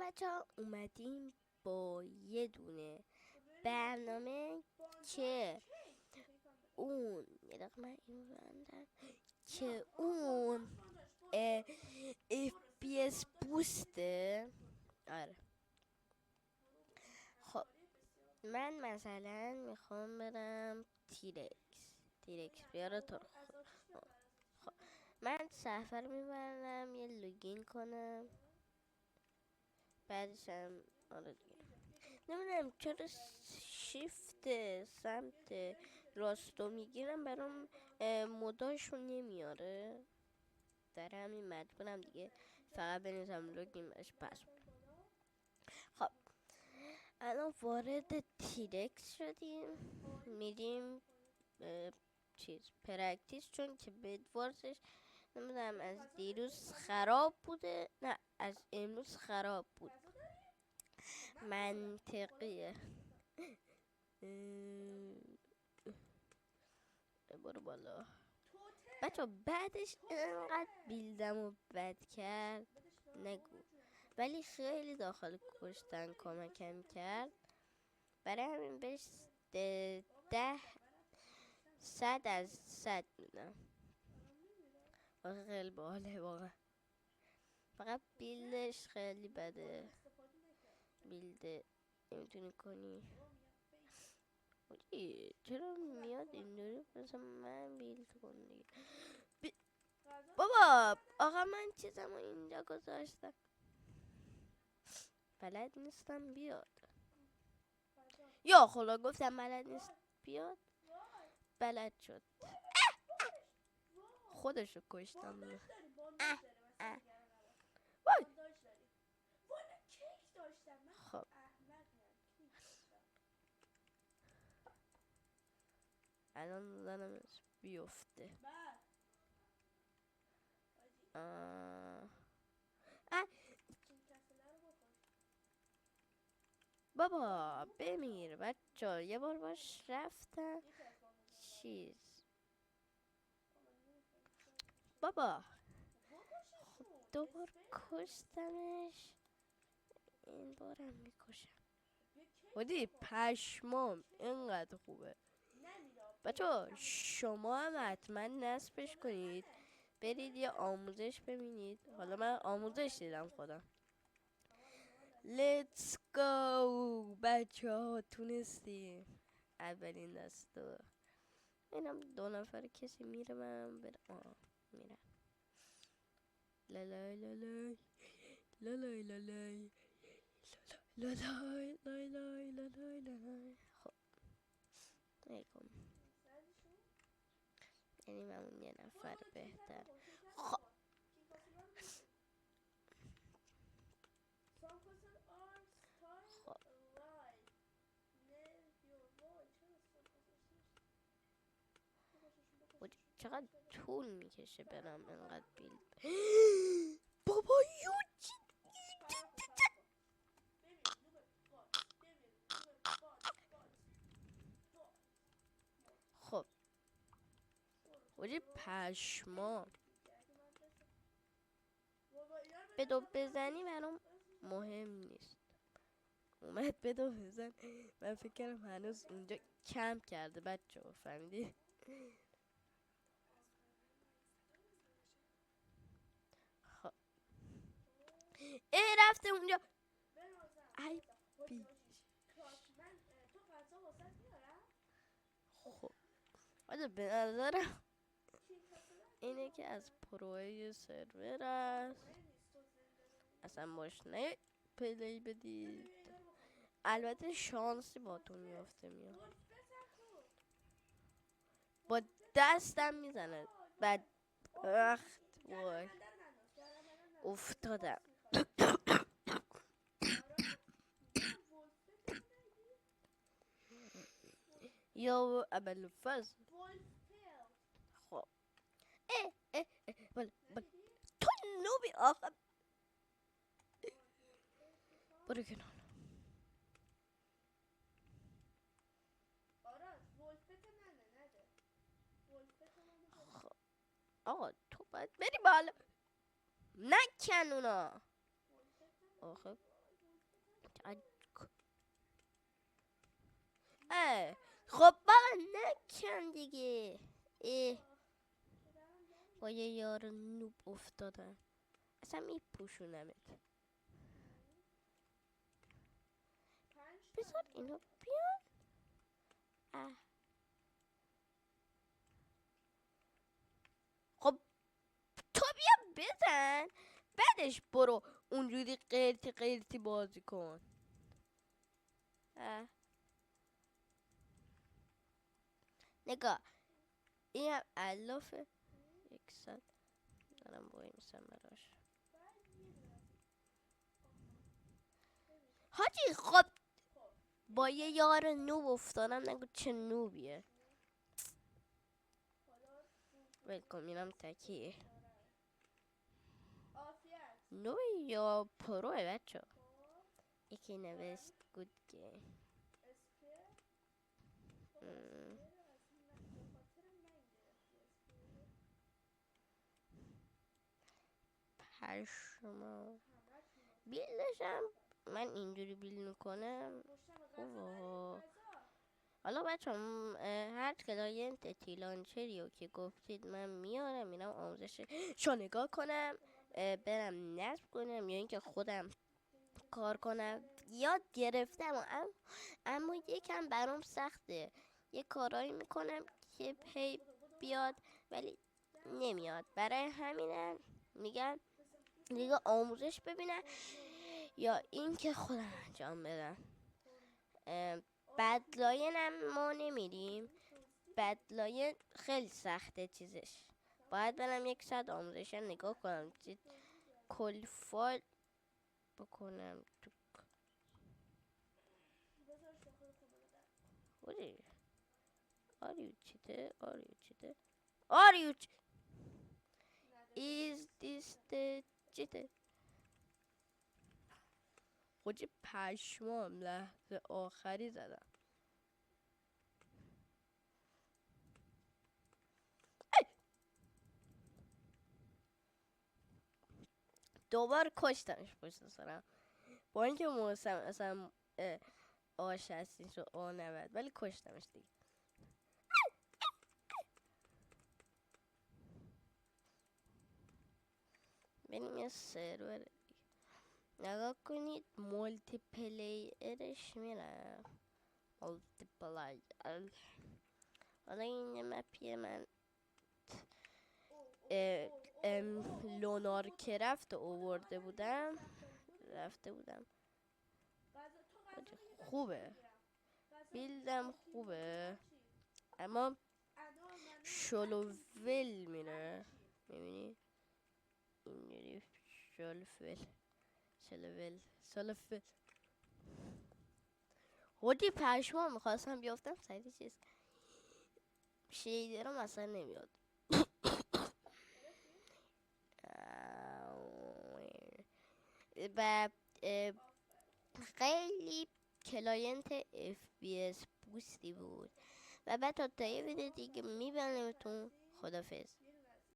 بچه ها اومدیم با یه دونه برنامه که اون یه دقیقه من این بندم که اون FPS بوسته. آره خب من مثلا میخوام برم تیرکس بیاره تو رو خب من سفر میبرم یه لوگین کنم بعدش هم آره دیگه نمیدونم چرا شیفت سمت راستو میگیرم برام مداشو نمیاره در همین مجبورم دیگه فقط بنویسم لوگین بهش پس. خب الان وارد تیرکس شدیم میریم پرکتیس چون که بدوارزش نمیدونم از دیروز خراب بوده نه از امروز خراب بود منطقیه. برو بالا بچه بعدش اینقدر بیلدم و بد کرد نگو ولی خیلی داخل کشتن کمکم کرد برای همین بهش 100 از 100 میدم. خیلی باحاله واقعا فقط بیلدش خیلی بده بیلد نمیتونی کنی چرا میاد اینجوری مثلا من بیلد کن دیگه بابا آقا من چیزمو اینجا گذاشتم بلد نیستم بیاد یا خدا گفتم بلد نیست بیاد بلد شد خودشو کشتم وای خب الان زنمش بیفته بابا بمیر بچه یه بار باش رفتم چیز بابا خب دوبار کشتمش این بارم میکشم بودی پشمام اینقدر خوبه بچه شما هم حتما نصبش کنید برید یه آموزش ببینید حالا من آموزش دیدم خودم. لیتس گو بچه ها تونستیم اولین دستو اینم 2 نفر کسی میره من برم میرم لالای لالای لالای لالای لالای لالای لالای لالای خب نیکم یعنی من یه نفر بهتر. خب چقدر طول میکشه برم انقدر بیلد بابا یوچی خب وجه پشما بدو بزنی برام مهم نیست اومد بدو بزن من فکر کردم هنوز اونجا کم کرده بچه ها فهمیدی خب رفته اونجا ای بی خب حالا به نظرم اینه که از پروهای سرور است اصلا باش نه پلی بدید البته شانسی باتون میافته میاد با دستم میزنه بعد وقت وای افتادم یا ابل فز خب تو نوبی آقا برو کنار خب آقا تو باید بری بالا نکن اونا آخه خب بابا نکن دیگه. با یه یار نوب افتادم، اصلا میپوشونمت. بذار اینو بیان. خب تو بیا بزن، بعدش برو اونجوری قیرتی قیرتی بازی کن. نگاه این هم علافه. 100 دارم باید میسم براش. حاجی خب با یه یار نوب افتادم، نگو چه نوبیه. بلکن میرم تکیه. نوب یا پروه بچه. یکی نوشت گود گیم. پشما بیلدشم من اینجوری بیل میکنم. حالا بچه هر کلاینت تیلانچریو که گفتید من میارم، میرم آموزش شو نگاه کنم، برم نصب کنم یا اینکه خودم کار کنم. یاد گرفتم اما یکم برام سخته. یه کارایی میکنم که پی بیاد ولی نمیاد. برای همینم میگن دیگه آموزش ببینن یا اینکه خودم انجام بدم. بدلاین هم ما نمیریم. بدلاین خیلی سخته چیزش. باید برم 100 آموزش نگاه کنم، کل فایل بکنم تو. Are you is this the cheater؟ خودی پشمام لحظه آخری زدم. دوبار کشتمش پشت سرم، با اینکه موسم اصلا آش هستیش و آ نبود، ولی کشتمش دیگه. بریم یه سرور نگاه کنید. مولتی پلیرش میرم. مولتی پلیر. حالا این مپی من لونار کرفت اوورده بودم، رفته بودم. خوبه بیلدم خوبه اما شلوول میره. میبینی اینجوری شلوول. خودی پشما میخواستم بیافتم سریع چیز شیدرم اصلا نمیاد. و خیلی کلاینت FPS بوستی بود. و بعد تا یه ویدیو دیگه میبینمتون. خدافظ.